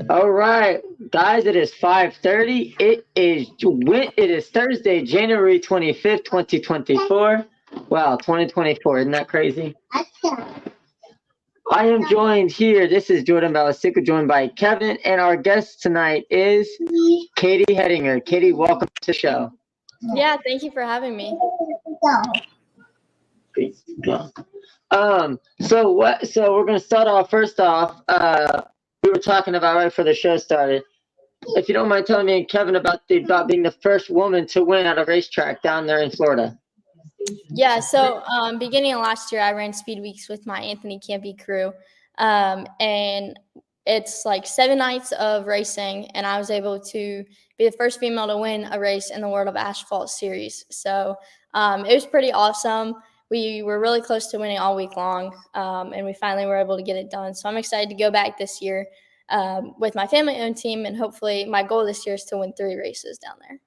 All right, guys, it is 5:30. It is Thursday, January 25th, 2024. Wow, 2024, isn't that crazy? I am joined here. This is Jordan Balasico, joined by Kevin, and our guest tonight is Katie Hettinger. Katie, welcome to the show. Yeah, thank you for having me. So we're gonna start off. First off, we were talking about right before the show started. If you don't mind telling me and Kevin about being the first woman to win at a racetrack down there in Florida. Yeah, so beginning of last year, I ran Speed Weeks with my Anthony Campy crew, and it's like 7 nights of racing, and I was able to be the first female to win a race in the World of Asphalt series. So it was pretty awesome. We were really close to winning all week long, and we finally were able to get it done. So I'm excited to go back this year with my family-owned team, and hopefully my goal this year is to win 3 races down there.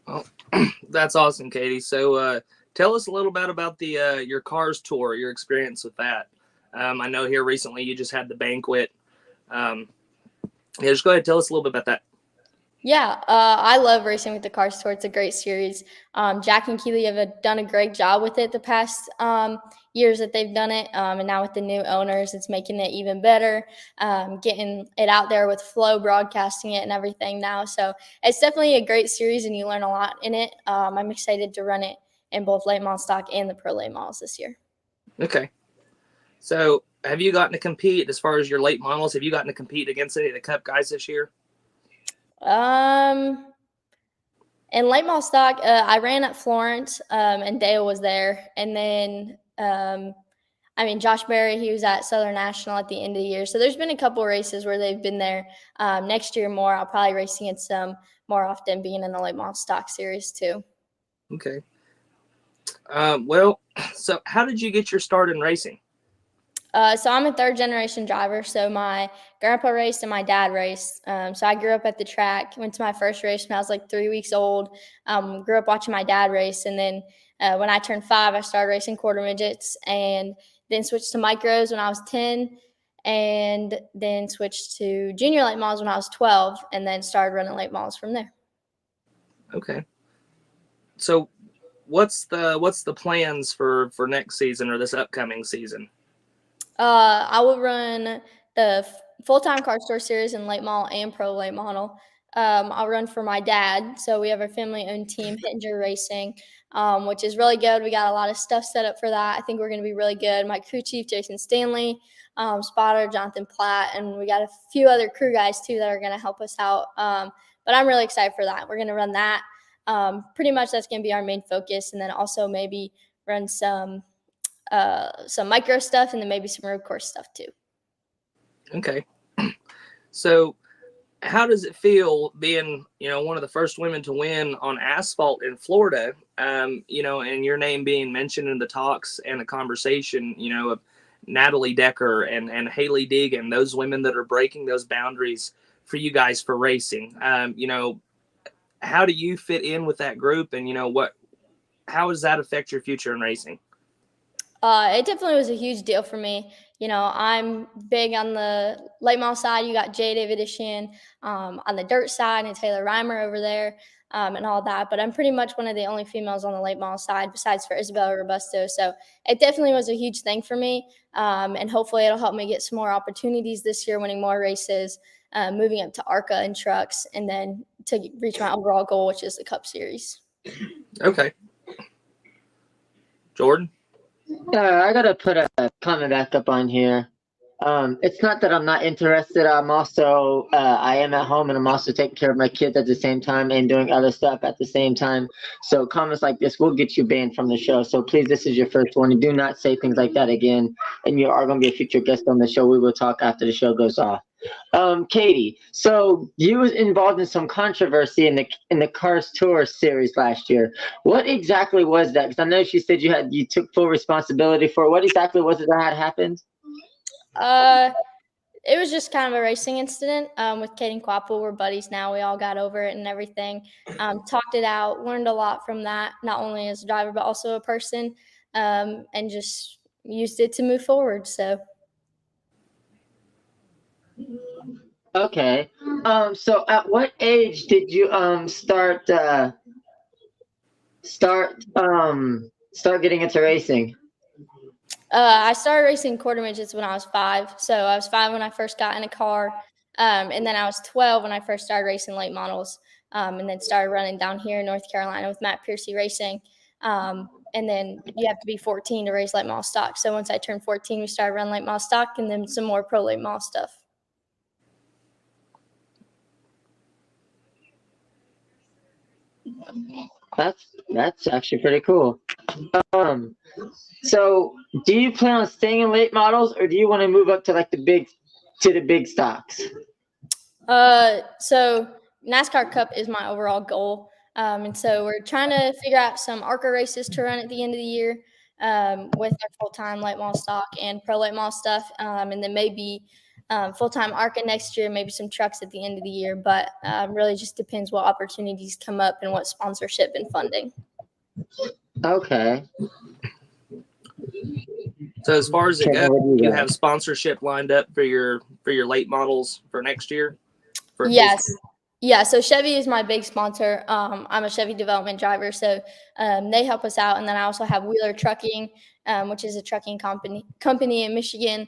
Oh, that's awesome, Katie. So tell us a little bit about the your Cars tour, your experience with that. I know here recently you just had the banquet. Just go ahead and tell us a little bit about that. Yeah, I love racing with the Cars Tour. It's a great series. Jack and Keely have done a great job with it the past years that they've done it. And now with the new owners, it's making it even better, getting it out there with Flow broadcasting it and everything now. So it's definitely a great series, and you learn a lot in it. I'm excited to run it in both late model stock and the pro late models this year. Okay. So have you gotten to compete as far as your late models? Have you gotten to compete against any of the Cup guys this year? In late model stock, I ran at Florence, and Dale was there. And then, Josh Berry, he was at Southern National at the end of the year. So there's been a couple of races where they've been there. Next year more, I'll probably race against them more often, being in the late model stock series too. Okay. So how did you get your start in racing? So I'm a third-generation driver. So my grandpa raced and my dad raced. So I grew up at the track, went to my first race when I was like 3 weeks old, grew up watching my dad race. And then when I turned 5, I started racing quarter midgets, and then switched to micros when I was 10, and then switched to junior late models when I was 12, and then started running late models from there. Okay. So what's the plans for next season or this upcoming season? I will run the full-time Car Store series in late model and pro late model. I'll run for my dad. So we have our family-owned team, Hettinger Racing, which is really good. We got a lot of stuff set up for that. I think we're going to be really good. My crew chief, Jason Stanley, spotter, Jonathan Platt, and we got a few other crew guys too that are going to help us out. But I'm really excited for that. We're going to run that. Pretty much that's going to be our main focus, and then also maybe run some micro stuff, and then maybe some road course stuff too. Okay. So how does it feel being, one of the first women to win on asphalt in Florida, and your name being mentioned in the talks and the conversation, of Natalie Decker and Haley Deegan, those women that are breaking those boundaries for you guys for racing? How do you fit in with that group, and, how does that affect your future in racing? It definitely was a huge deal for me. I'm big on the late model side. You got Jay David Ishan on the dirt side, and Taylor Reimer over there, and all that. But I'm pretty much one of the only females on the late model side, besides for Isabella Robusto. So it definitely was a huge thing for me, and hopefully it'll help me get some more opportunities this year, winning more races, moving up to ARCA and trucks, and then to reach my overall goal, which is the Cup Series. Okay. Jordan? I gotta put a comment back up on here. It's not that I'm not interested. I'm also I am at home, and I'm also taking care of my kids at the same time and doing other stuff at the same time. So comments like this will get you banned from the show. So please, this is your first one. Do not say things like that again. And you are going to be a future guest on the show. We will talk after the show goes off. Katie, so you was involved in some controversy in the Cars Tour series last year. What exactly was that? Because I know she said you took full responsibility for it. What exactly was it that had happened? It was just kind of a racing incident with Kaden Quapple. We're buddies now. We all got over it and everything. Talked it out, learned a lot from that, not only as a driver but also a person, and just used it to move forward. So. Okay. So at what age did you start getting into racing? I started racing quarter midgets when I was 5. So I was 5 when I first got in a car. And then I was 12 when I first started racing late models. And then started running down here in North Carolina with Matt Piercy Racing. And then you have to be 14 to race late model stock. So once I turned 14, we started running late model stock and then some more pro late model stuff. That's actually pretty cool. So do you plan on staying in late models, or do you want to move up to like the big stocks? So NASCAR Cup is my overall goal. And so we're trying to figure out some ARCA races to run at the end of the year with our full-time late model stock and pro late model stuff. And then maybe full-time ARCA next year, maybe some trucks at the end of the year. But really just depends what opportunities come up and what sponsorship and funding. Okay. So as far as it goes, you have sponsorship lined up for your late models for next year? Yes. Yeah, so Chevy is my big sponsor. I'm a Chevy development driver, so they help us out. And then I also have Wheeler Trucking, which is a trucking company in Michigan.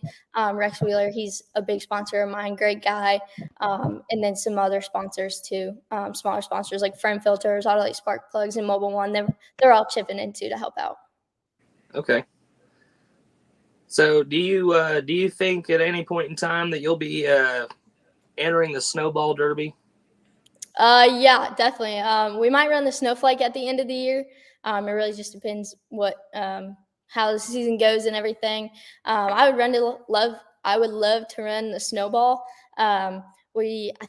Rex Wheeler, he's a big sponsor of mine, great guy. And then some other sponsors too, smaller sponsors like Frame Filters, Autolite Spark Plugs, and Mobile One. They're all chipping in too to help out. Okay. So do you think at any point in time that you'll be entering the Snowball Derby? Yeah, definitely. We might run the Snowflake at the end of the year. It really just depends how the season goes and everything. I would love to run the Snowball. I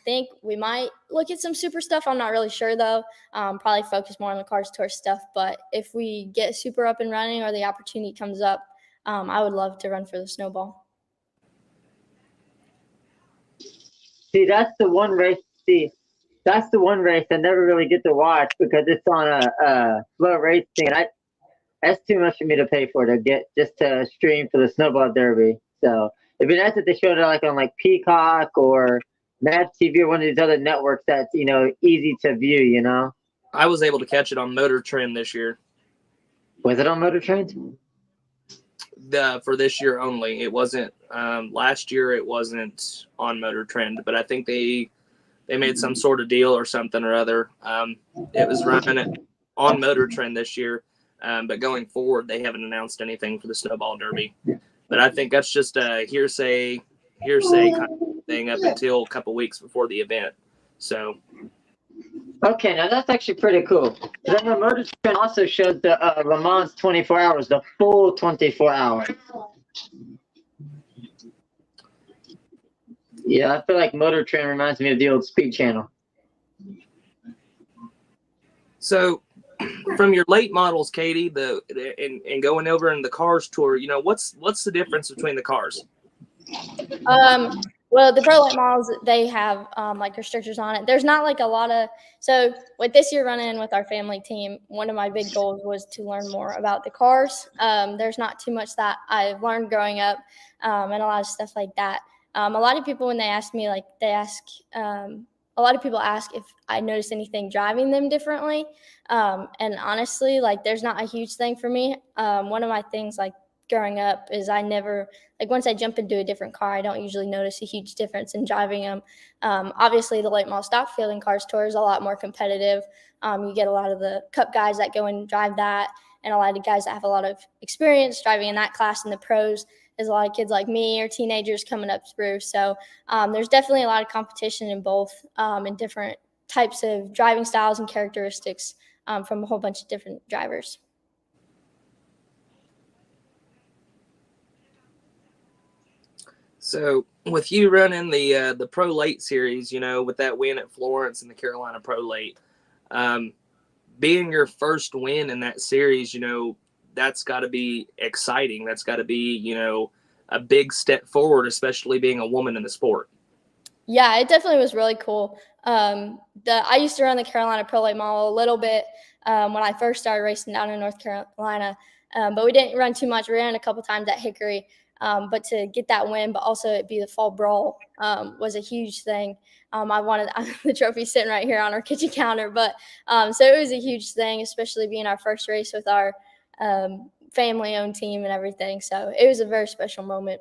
think we might look at some super stuff. I'm not really sure though. Probably focus more on the Cars Tour stuff. But if we get super up and running or the opportunity comes up, I would love to run for the Snowball. That's the one race I never really get to watch because it's on a slow racing, and that's too much for me to pay for to stream for the Snowball Derby. So it'd be nice if they showed it like on like Peacock or Mad TV or one of these other networks that's easy to view. I was able to catch it on Motor Trend this year. Was it on Motor Trend? For this year only. It wasn't last year. It wasn't on Motor Trend, but I think they made some sort of deal or something or other. It was running on Motor Trend this year, but going forward, they haven't announced anything for the Snowball Derby. But I think that's just a hearsay kind of thing up until a couple weeks before the event. So. Okay, now that's actually pretty cool. Then the Motor Trend also shows the Le Mans 24 hours, the full 24 hours. Yeah, I feel like Motor Trend reminds me of the old Speed Channel. So, from your late models, Katie, and going over in the Cars Tour, what's the difference between the cars? Well, the pro late models, they have like restrictors on it. There's not like a lot of so with this year running with our family team, one of my big goals was to learn more about the cars. There's not too much that I've learned growing up and a lot of stuff like that. A lot of people when they ask me, like a lot of people ask if I notice anything driving them differently. And honestly, like there's not a huge thing for me. One of my things like growing up is I never once I jump into a different car, I don't usually notice a huge difference in driving them. Obviously, the late model stock field in Cars Tour is a lot more competitive. You get a lot of the Cup guys that go and drive that, and a lot of guys that have a lot of experience driving in that class. In the pros, there's a lot of kids like me or teenagers coming up through. So there's definitely a lot of competition in both, in different types of driving styles and characteristics from a whole bunch of different drivers. So with you running the Pro Late series, with that win at Florence and the Carolina Pro Late, being your first win in that series, that's got to be exciting. That's got to be, a big step forward, especially being a woman in the sport. Yeah, it definitely was really cool. I used to run the Carolina Pro Late Model a little bit when I first started racing down in North Carolina. But we didn't run too much. We ran a couple times at Hickory. But to get that win, but also it be the fall brawl was a huge thing. I wanted the trophy sitting right here on our kitchen counter, but so it was a huge thing, especially being our first race with our family-owned team and everything. So it was a very special moment.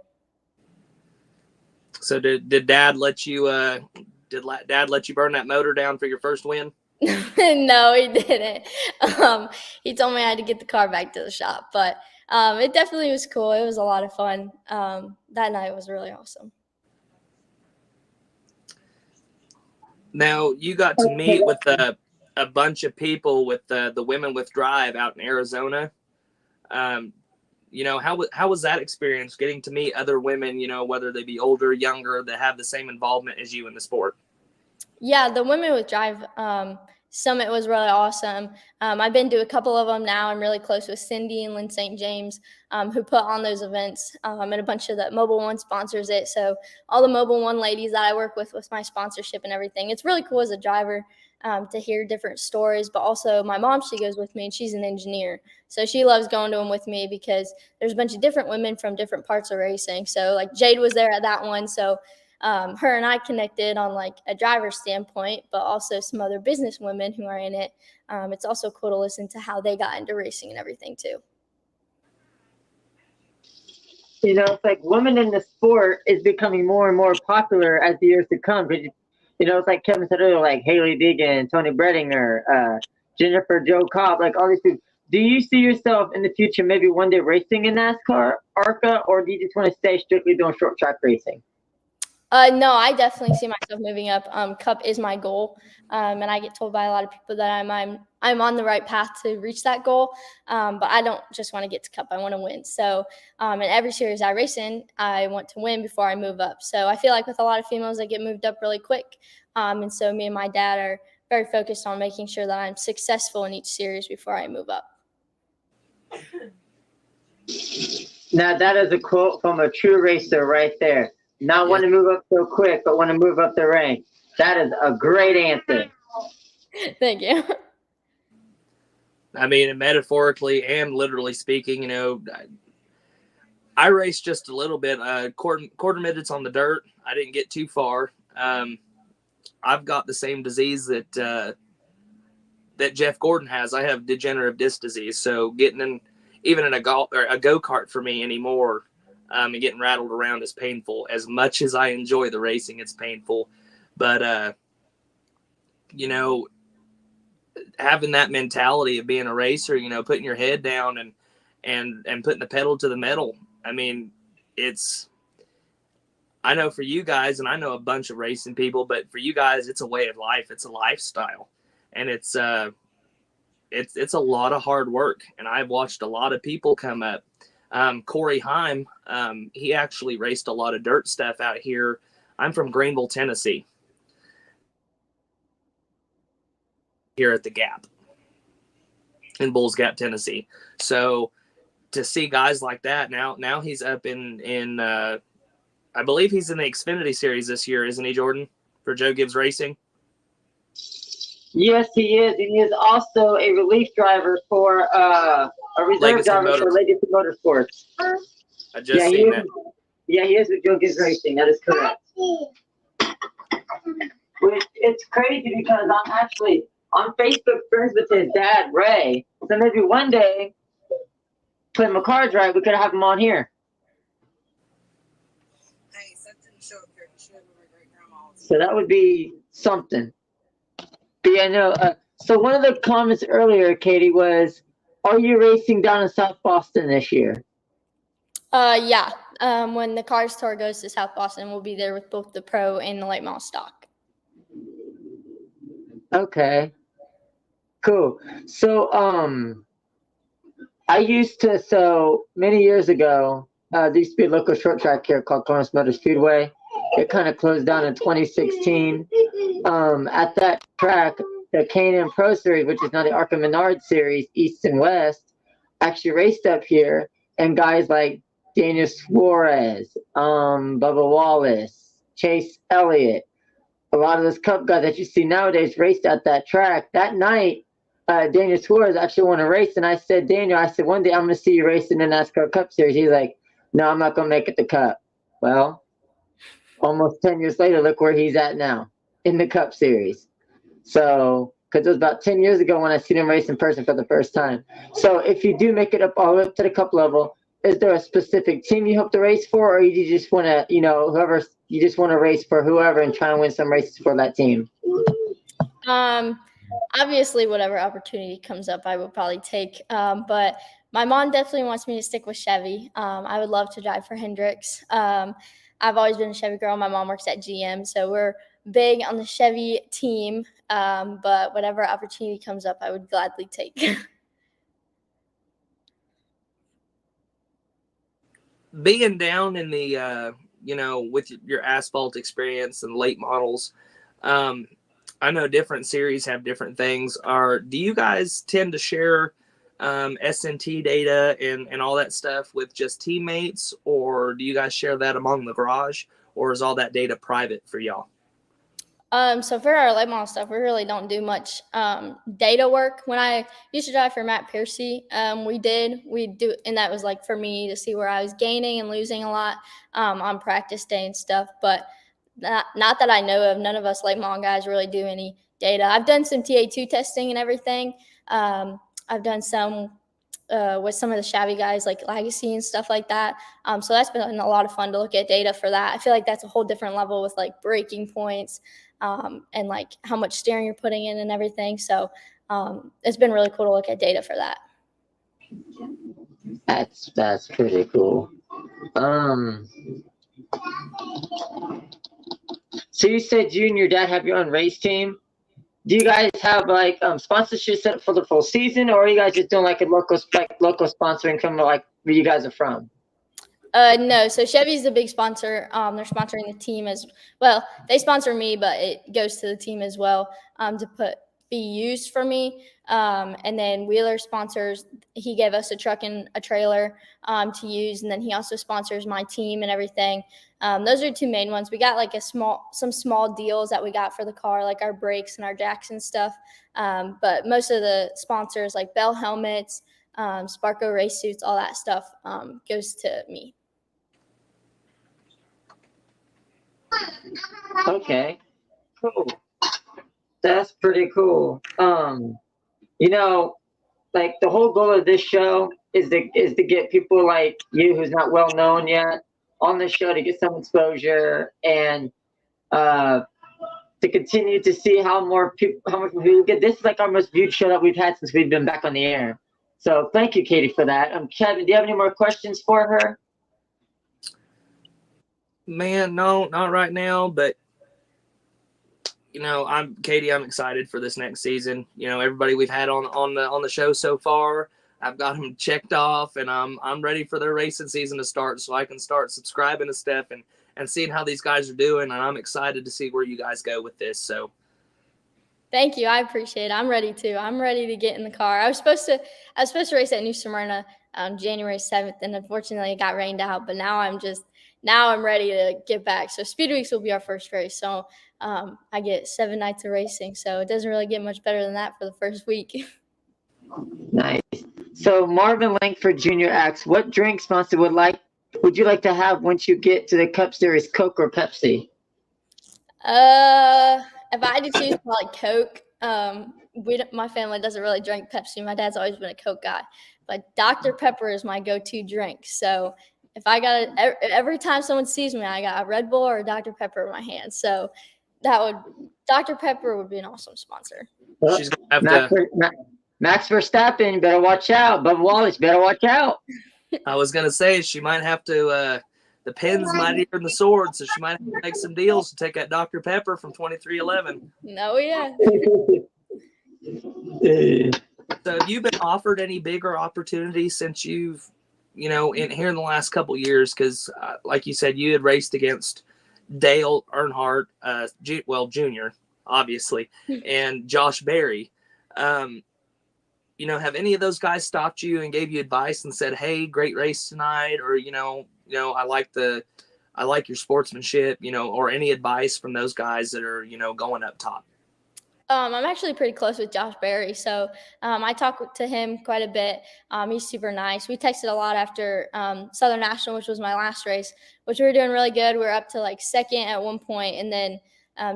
So did Dad let you Dad let you burn that motor down for your first win? No, he didn't. He told me I had to get the car back to the shop, but it definitely was cool. It was a lot of fun. That night was really awesome. Now, you got to meet with a bunch of people with the Women with Drive out in Arizona. How was that experience, getting to meet other women, whether they be older, younger, that have the same involvement as you in the sport? Yeah, the Women with Drive Summit was really awesome. I've been to a couple of them now. I'm really close with Cindy and Lynn St. James, who put on those events, and a bunch of the Mobil One sponsors it. So all the Mobil One ladies that I work with my sponsorship and everything. It's really cool as a driver to hear different stories, but also my mom, she goes with me, and she's an engineer. So she loves going to them with me because there's a bunch of different women from different parts of racing. So like Jade was there at that one. So her and I connected on like a driver's standpoint, but also some other business women who are in it. It's also cool to listen to how they got into racing and everything too. It's like women in the sport is becoming more and more popular as the years to come. It's like Kevin said earlier, like Haley Deegan, Tony Bredinger, Jennifer Jo Cobb, like all these people. Do you see yourself in the future maybe one day racing in NASCAR, ARCA, or do you just want to stay strictly doing short track racing? No, I definitely see myself moving up. Cup is my goal, and I get told by a lot of people that I'm on the right path to reach that goal. But I don't just want to get to Cup; I want to win. So, in every series I race in, I want to win before I move up. So I feel like with a lot of females, they get moved up really quick. And so me and my dad are very focused on making sure that I'm successful in each series before I move up. Now that is a quote from a true racer right there. Not want to move up so quick, but want to move up the ranks. That is a great answer. Thank you. I mean, metaphorically and literally speaking, I raced just a little bit, quarter minutes on the dirt. I didn't get too far. I've got the same disease that Jeff Gordon has. I have degenerative disc disease. So getting even in a go-kart for me anymore, and getting rattled around is painful. As much as I enjoy the racing, it's painful. But, having that mentality of being a racer, putting your head down and putting the pedal to the metal. I mean, I know for you guys, and I know a bunch of racing people, but for you guys, it's a way of life. It's a lifestyle, and it's a lot of hard work. And I've watched a lot of people come up. Corey Heim, he actually raced a lot of dirt stuff out here. I'm from Greenville, Tennessee, here at the Gap in Bulls Gap, Tennessee. So to see guys like that now he's up in I believe he's in the Xfinity Series this year, isn't he, Jordan, for Joe Gibbs Racing? Yes, he is. And he is also a relief driver for a reserve Legacy driver for Legacy Motorsports. I just seen that. Yeah, he is with Joe Gibbs Racing. That is correct. Which it's crazy because I'm actually on Facebook friends with his dad, Ray. So maybe one day, when my car drive, we could have him on here. So that would be something. But yeah, no. So one of the comments earlier, Katie, was, "Are you racing down in South Boston this year?" Yeah. When the Cars Tour goes to South Boston, we'll be there with both the pro and the late model stock. Okay. Cool. So I used to, many years ago, there used to be a local short track here called Columbus Motor Speedway. It kind of closed down in 2016. At that track, the K&N Pro Series, which is now the ARCA Menard Series, East and West, actually raced up here. And guys like Daniel Suarez, Bubba Wallace, Chase Elliott, a lot of those Cup guys that you see nowadays raced at that track. That night, Daniel Suarez actually won a race, and I said, Daniel, one day I'm going to see you racing in the NASCAR Cup Series. He's like, no, I'm not going to make it the Cup. Well, almost 10 years later, look where he's at now in the Cup Series. So, because it was about 10 years ago when I seen him race in person for the first time. So, if you do make it up all the way up to the Cup level, is there a specific team you hope to race for, or you just want to, whoever you just want to race for whoever and try and win some races for that team? Obviously, whatever opportunity comes up, I will probably take. But my mom definitely wants me to stick with Chevy. I would love to drive for Hendricks. I've always been a Chevy girl. My mom works at GM, so we're big on the Chevy team. But whatever opportunity comes up, I would gladly take. Being down in the, with your asphalt experience and late models, I know different series have different things. Do you guys tend to share S&T data and all that stuff with just teammates, or do you guys share that among the garage, or is all that data private for y'all? So for our late model stuff, we really don't do much data work. When I used to drive for Matt Piercy, we do, and that was like for me to see where I was gaining and losing a lot on practice day and stuff. But not that I know of. None of us late model guys really do any data. I've done some TA2 testing and everything. I've done some with some of the Chevy guys like Legacy and stuff like that. So that's been a lot of fun to look at data for that. I feel like that's a whole different level with like braking points and like how much steering you're putting in and everything. So it's been really cool to look at data for that. That's pretty cool. So you said you and your dad have your own race team. Do you guys have like sponsorship set up for the full season, or are you guys just doing like a local sponsoring from like where you guys are from? No, so Chevy's the big sponsor. They're sponsoring the team as well. They sponsor me, but it goes to the team as well to be used for me. And then Wheeler sponsors. He gave us a truck and a trailer to use, and then he also sponsors my team and everything. Those are two main ones. We got like some small deals that we got for the car, like our brakes and our jacks and stuff. But most of the sponsors, like Bell helmets, Sparco race suits, all that stuff goes to me. Okay, cool. That's pretty cool. Like the whole goal of this show is to get people like you who's not well known yet on the show to get some exposure and to continue to see how much people get. This is like our most viewed show that we've had since we've been back on the air. So thank you, Katie, for that. Kevin, do you have any more questions for her? Man, no, not right now, but I'm excited for this next season. Everybody we've had on the show so far, I've got them checked off, and I'm ready for their racing season to start, so I can start subscribing to stuff and seeing how these guys are doing. And I'm excited to see where you guys go with this. So, thank you. I appreciate it. I'm ready too. I'm ready to get in the car. I was supposed to race at New Smyrna on January 7th, and unfortunately it got rained out. But now I'm ready to get back. So Speed Weeks will be our first race. So I get 7 nights of racing. So it doesn't really get much better than that for the first week. Nice. So Marvin Langford Jr. asks, what drink sponsor would you like to have once you get to the Cup Series, Coke or Pepsi? If I had to choose, probably Coke. My family doesn't really drink Pepsi. My dad's always been a Coke guy. But Dr. Pepper is my go-to drink. So if I got it, every time someone sees me, I got a Red Bull or a Dr. Pepper in my hand. So Dr. Pepper would be an awesome sponsor. Well, she's gonna have Max Verstappen, better watch out. Bubba Wallace, better watch out. I was gonna say she might have to. The pen's mightier than the sword, so she might have to make some deals to take that Dr. Pepper from 2311. No, yeah. So have you been offered any bigger opportunities since you've, in the last couple of years? Because like you said, you had raced against Dale Earnhardt, Junior, obviously, and Josh Berry. Have any of those guys stopped you and gave you advice and said, "Hey, great race tonight," or I like your sportsmanship, or any advice from those guys that are, going up top? I'm actually pretty close with Josh Berry, so I talk to him quite a bit. He's super nice. We texted a lot after Southern National, which was my last race, which we were doing really good. We were up to like second at one point, and then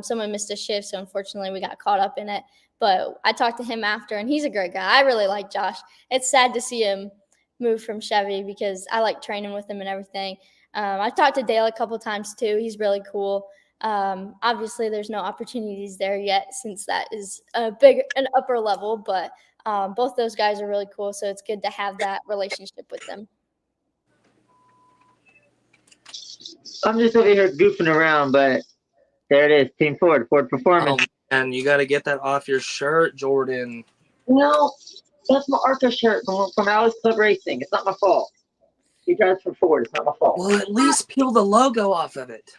someone missed a shift, so unfortunately we got caught up in it. But I talked to him after, and he's a great guy. I really like Josh. It's sad to see him move from Chevy because I like training with him and everything. I've talked to Dale a couple times too. He's really cool. Obviously there's no opportunities there yet since that is an upper level, but both those guys are really cool. So it's good to have that relationship with them. I'm just over here goofing around, but there it is. Team Ford Performance. And you got to get that off your shirt, Jordan. No, that's my ARCA shirt from Alice Club Racing. It's not my fault. He drives for Ford. It's not my fault. Well, at least peel the logo off of it.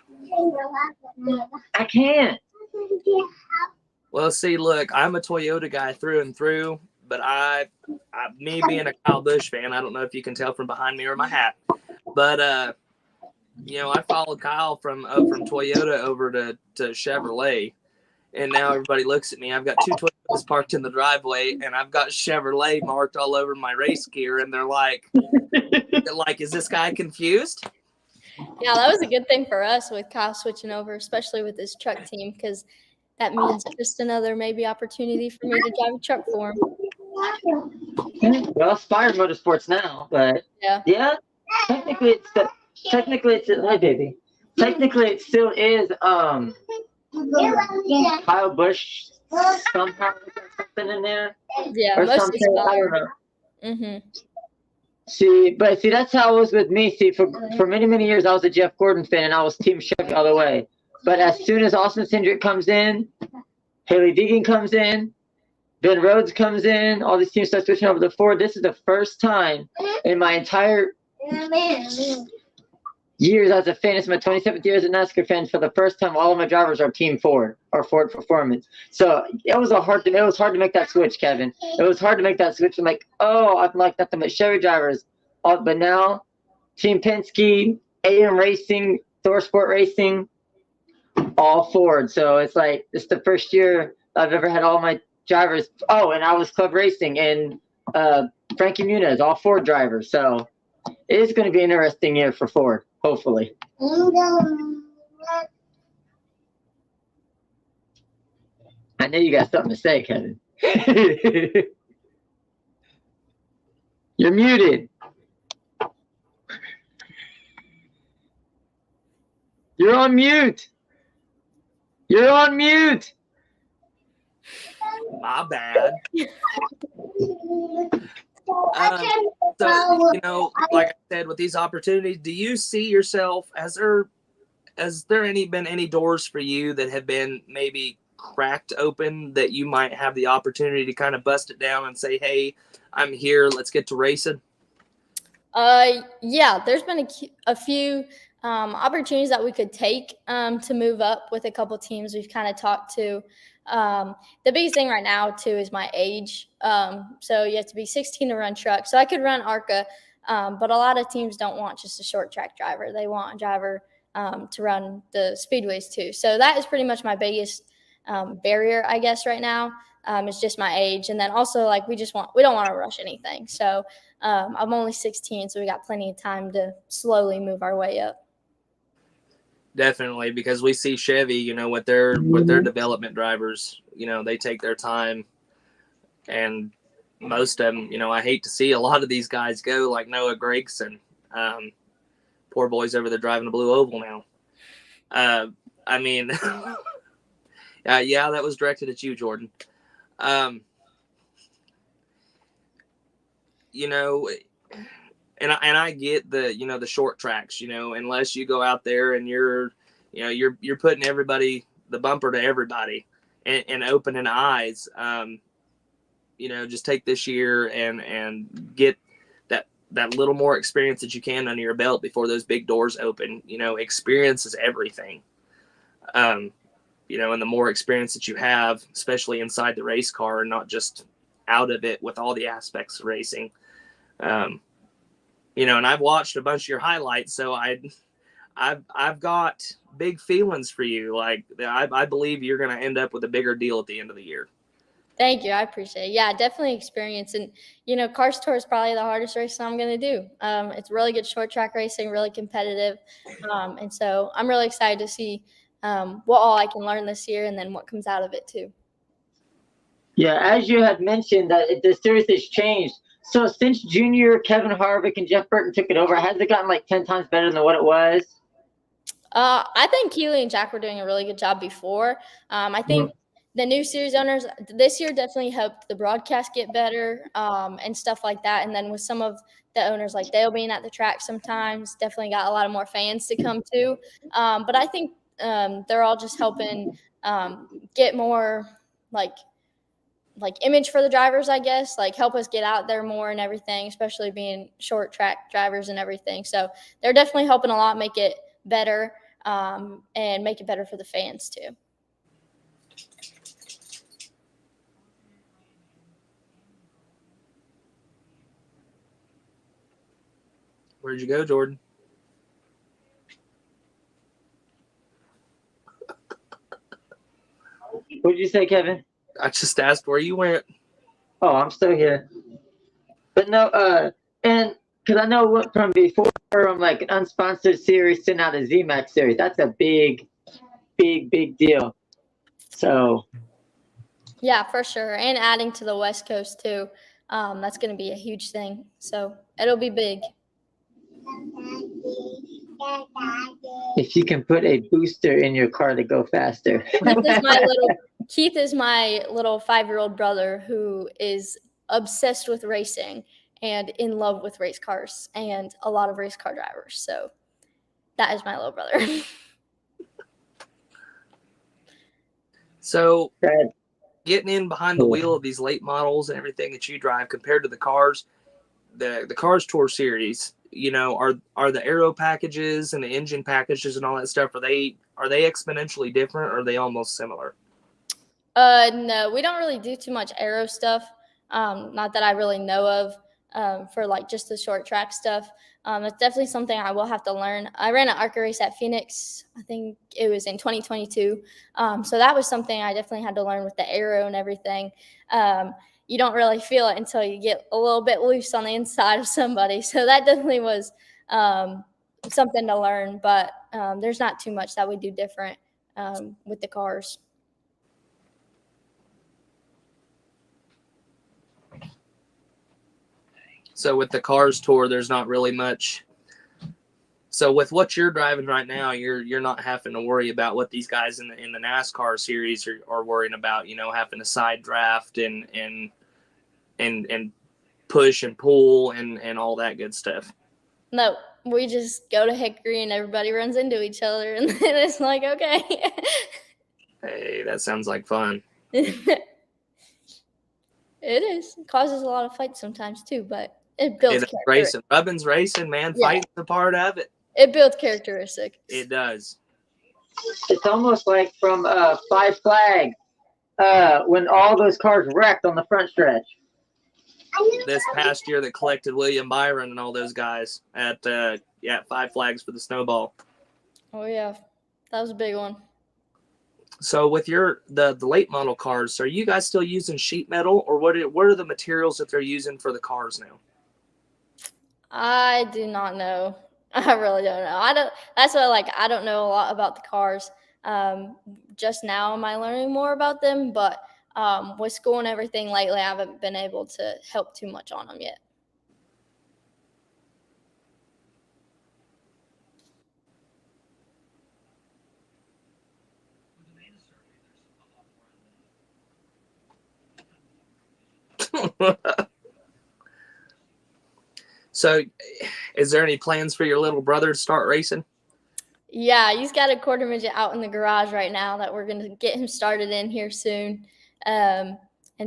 I can't. Well, see, look, I'm a Toyota guy through and through, but me being a Kyle Busch fan, I don't know if you can tell from behind me or my hat, but I followed Kyle from Toyota over to Chevrolet, and now everybody looks at me. I've got 2 Toyotas parked in the driveway, and I've got Chevrolet marked all over my race gear, and they're like, is this guy confused? Yeah, that was a good thing for us with Kyle switching over, especially with his truck team, because that means just another maybe opportunity for me to drive a truck for him. Well, Spire Motorsports now, but yeah, technically it's hi baby. Technically it still is Kyle Busch somehow something in there. Yeah, or most something. of I don't know. Mm-hmm. See, that's how it was with me. See, for many, many years, I was a Jeff Gordon fan, and I was Team Chevy all the way. But as soon as Austin Cindric comes in, Haley Deegan comes in, Ben Rhodes comes in, all these teams start switching over to Ford. This is the first time in my entire years as a fan. It's my 27th year as a NASCAR fan. For the first time, all of my drivers are Team Ford or Ford Performance. So it was hard to make that switch, Kevin. It was hard to make that switch. I'm like, I'm like nothing but Chevy drivers. But now, Team Penske, AM Racing, Thorsport Racing, all Ford. So it's like it's the first year I've ever had all my drivers. Oh, and I was Club Racing and Frankie Muniz, all Ford drivers. So it is going to be an interesting year for Ford. Hopefully. I know you got something to say, Kevin. You're muted. You're on mute. You're on mute. My bad. So, like I said, with these opportunities, do you see yourself, has there been any doors for you that have been maybe cracked open that you might have the opportunity to kind of bust it down and say, hey, I'm here, let's get to racing? Yeah, there's been a few opportunities that we could take to move up with a couple teams we've kind of talked to. The biggest thing right now too is my age. So you have to be 16 to run truck. So I could run ARCA, but a lot of teams don't want just a short track driver. They want a driver to run the speedways too. So that is pretty much my biggest barrier, I guess, right now. It's just my age. And then also like we don't want to rush anything. So I'm only 16, so we got plenty of time to slowly move our way up. Definitely, because we see Chevy, with their development drivers, they take their time, and most of them, I hate to see a lot of these guys go, like Noah Gragson. Poor boy's over there driving a blue oval now. I mean, yeah, that was directed at you, Jordan. And I get the short tracks, unless you go out there and you're putting everybody, the bumper to everybody and opening eyes, just take this year and get that little more experience that you can under your belt before those big doors open. Experience is everything. And the more experience that you have, especially inside the race car and not just out of it with all the aspects of racing, and I've watched a bunch of your highlights, so I I've got big feelings for you. Like I believe you're going to end up with a bigger deal at the end of the year. Thank you. I appreciate it. Yeah, definitely experience. And, Cars Tour is probably the hardest race I'm going to do. It's really good short track racing, really competitive. And so I'm really excited to see what all I can learn this year and then what comes out of it too. Yeah, as you had mentioned, that the series has changed. So since Junior, Kevin Harvick, and Jeff Burton took it over, has it gotten like 10 times better than what it was? I think Keely and Jack were doing a really good job before. I think the new series owners this year definitely helped the broadcast get better and stuff like that. And then with some of the owners like Dale being at the track sometimes, definitely got a lot of more fans to come to. But I think they're all just helping get more like image for the drivers, I guess, like help us get out there more and everything, especially being short track drivers and everything. So they're definitely helping a lot make it better and make it better for the fans too. Where'd you go, Jordan? What did you say, Kevin? I just asked where you went. Oh, I'm still here. But no, and because I know what from before, from like an unsponsored series to now the ZMAX series, that's a big deal. So. Yeah, for sure. And adding to the West Coast too. That's going to be a huge thing. So it'll be big. If you can put a booster in your car to go faster. Keith is my little 5-year-old brother who is obsessed with racing and in love with race cars and a lot of race car drivers. So that is my little brother. So getting in behind the wheel of these late models and everything that you drive compared to the cars, the Cars Tour series, are the aero packages and the engine packages and all that stuff, are they exponentially different, or are they almost similar? No, we don't really do too much aero stuff. Not that I really know of for like just the short track stuff. It's definitely something I will have to learn. I ran an ARCA race at Phoenix. I think it was in 2022. So that was something I definitely had to learn with the aero and everything. You don't really feel it until you get a little bit loose on the inside of somebody. So that definitely was something to learn, but there's not too much that we do different with the cars. So with the Cars Tour, there's not really much. So with what you're driving right now, you're not having to worry about what these guys in the NASCAR series are worrying about. Having to side draft and push and pull and all that good stuff. No, we just go to Hickory and everybody runs into each other, and then it's like, okay. Hey, that sounds like fun. It is. It causes a lot of fights sometimes too, but it builds character. Racing. Rubbin's racing, man. Yeah. Fighting's a part of it. It builds characteristics. It does. It's almost like from Five Flag when all those cars wrecked on the front stretch. This past year that collected William Byron and all those guys at Five Flags for the Snowball. Oh yeah, that was a big one. So with the late model cars, are you guys still using sheet metal, or what are the materials that they're using for the cars now? I do not know. I really don't know. That's why I don't know a lot about the cars. Just now am I learning more about them, but with school and everything lately, I haven't been able to help too much on them yet. So is there any plans for your little brother to start racing? Yeah, he's got a quarter midget out in the garage right now that we're going to get him started in here soon. And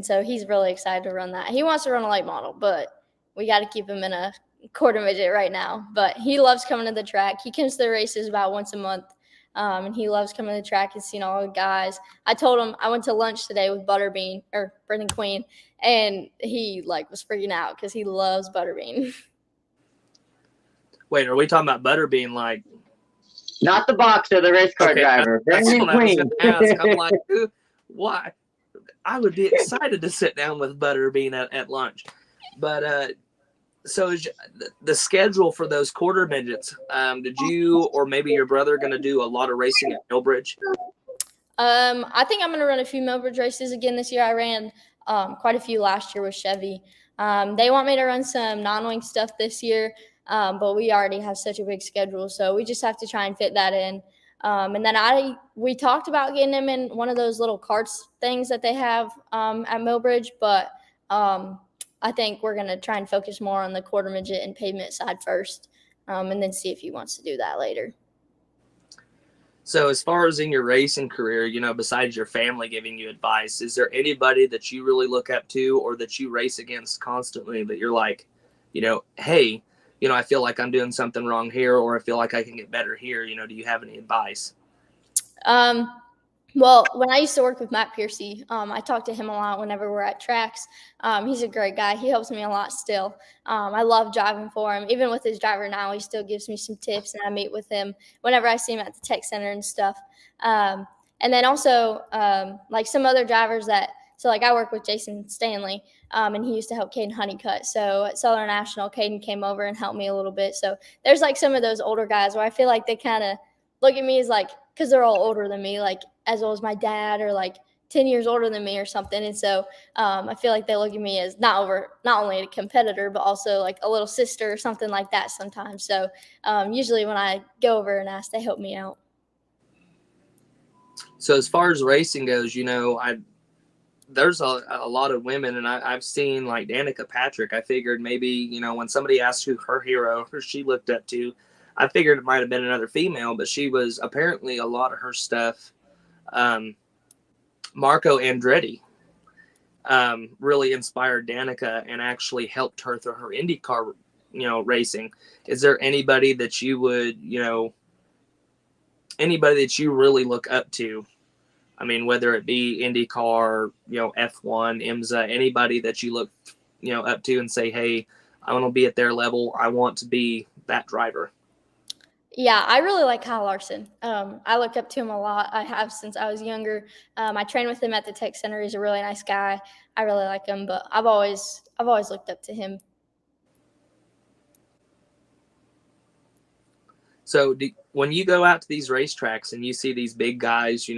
so he's really excited to run that. He wants to run a late model, but we got to keep him in a quarter midget right now. But he loves coming to the track. He comes to the races about once a month. And he loves coming to the track and seeing all the guys. I told him I went to lunch today with Brendan Queen, and he was freaking out because he loves Butterbean. Wait, are we talking about Butterbean Not the boxer, the race car driver. That's Brandon what I was Queen. going to ask. I'm like, why? I would be excited to sit down with Butterbean at lunch. But so is the schedule for those quarter midgets, did you or maybe your brother going to do a lot of racing at Millbridge? I think I'm going to run a few Millbridge races again this year. I ran quite a few last year with Chevy. They want me to run some non-wing stuff this year, but we already have such a big schedule, so we just have to try and fit that in. And then we talked about getting him in one of those little carts things that they have at Millbridge, but I think we're going to try and focus more on the quarter midget and pavement side first, and then see if he wants to do that later. So as far as in your racing career, besides your family giving you advice, is there anybody that you really look up to or that you race against constantly that you're like, hey, I feel like I'm doing something wrong here, or I feel like I can get better here. Do you have any advice? Well, when I used to work with Matt Piercy, I talked to him a lot whenever we're at tracks. He's a great guy. He helps me a lot still. I love driving for him. Even with his driver now, he still gives me some tips, and I meet with him whenever I see him at the tech center and stuff. And then also, like some other drivers like I work with Jason Stanley, and he used to help Caden Honeycutt. So at Southern National, Caden came over and helped me a little bit. So there's like some of those older guys where I feel like they kind of look at me as like, because they're all older than me, like as old as my dad or like 10 years older than me or something. And so I feel like they look at me as not only a competitor, but also like a little sister or something like that sometimes. So usually when I go over and ask, they help me out. So as far as racing goes, there's a lot of women, and I've seen like Danica Patrick. I figured maybe, when somebody asked who her hero, who she looked up to, I figured it might have been another female, but she was apparently a lot of her stuff. Marco Andretti really inspired Danica and actually helped her through her IndyCar, racing. Is there anybody that you would, anybody that you really look up to? I mean, whether it be IndyCar, F1, IMSA, anybody that you look, up to and say, hey, I want to be at their level. I want to be that driver. Yeah, I really like Kyle Larson. I look up to him a lot. I have since I was younger. I train with him at the tech center. He's a really nice guy. I really like him, but I've always looked up to him. So when you go out to these racetracks and you see these big guys,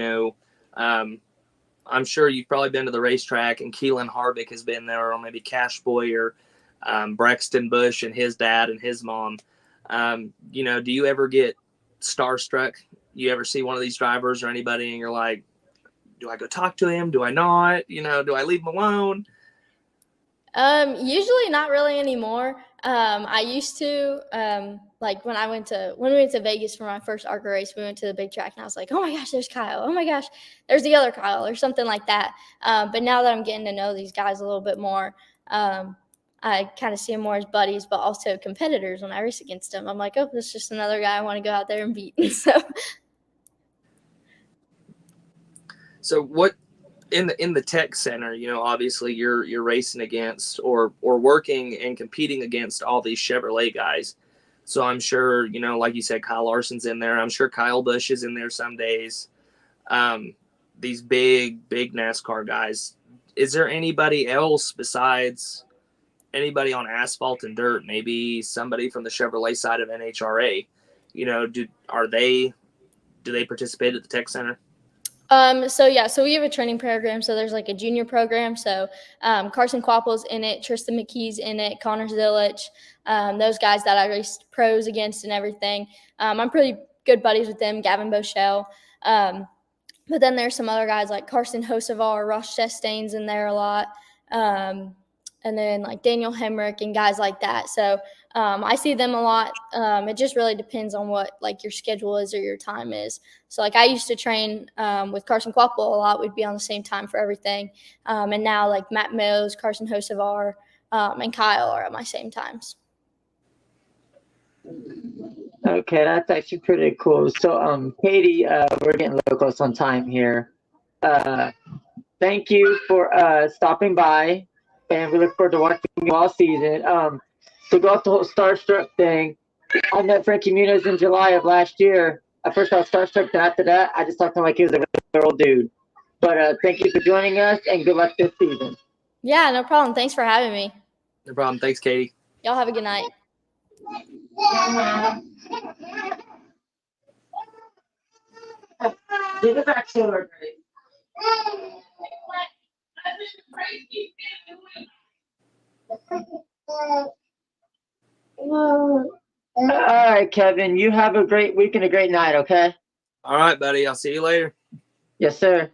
I'm sure you've probably been to the racetrack and Keelan Harvick has been there, or maybe Cash Boy or Braxton Bush and his dad and his mom. Do you ever get starstruck? You ever see one of these drivers or anybody and you're like, do I go talk to him? Do I not? Do I leave him alone? Usually not really anymore. I used to, like when we went to Vegas for my first ARCA race, we went to the big track and I was like, oh my gosh, there's Kyle. Oh my gosh, there's the other Kyle or something like that. But now that I'm getting to know these guys a little bit more, I kind of see them more as buddies, but also competitors when I race against them. I'm like, oh, this is just another guy I want to go out there and beat. So what in the tech center, obviously you're racing against or working and competing against all these Chevrolet guys. So I'm sure, like you said, Kyle Larson's in there. I'm sure Kyle Busch is in there some days. These big NASCAR guys. Is there anybody else besides anybody on asphalt and dirt, maybe somebody from the Chevrolet side of NHRA, do they participate at the tech center? So we have a training program. So there's like a junior program. So Carson Quapple's in it, Tristan McKee's in it, Connor Zillich, those guys that I raced pros against and everything. I'm pretty good buddies with them, Gavin Boschel. But then there's some other guys like Carson Hocevar, Ross Chastain's in there a lot. And then like Daniel Hemrick and guys like that. So I see them a lot. It just really depends on what like your schedule is or your time is. So like I used to train with Carson Quapple a lot. We'd be on the same time for everything. And now like Matt Mills, Carson Hocevar, and Kyle are at my same times. Okay, that's actually pretty cool. So Katie, we're getting a little close on time here. Thank you for stopping by. And we look forward to watching you all season. To go off the whole starstruck thing, I met Frankie Muniz in July of last year At first I was starstruck, and after that, I just talked to him like he was a regular old dude. But thank you for joining us, and good luck this season. Yeah, no problem. Thanks for having me. No problem. Thanks, Katie. Y'all have a good night. Give it back to her, Grace. All right, Kevin. You have a great week and a great night, okay? All right, buddy. I'll see you later. Yes, sir.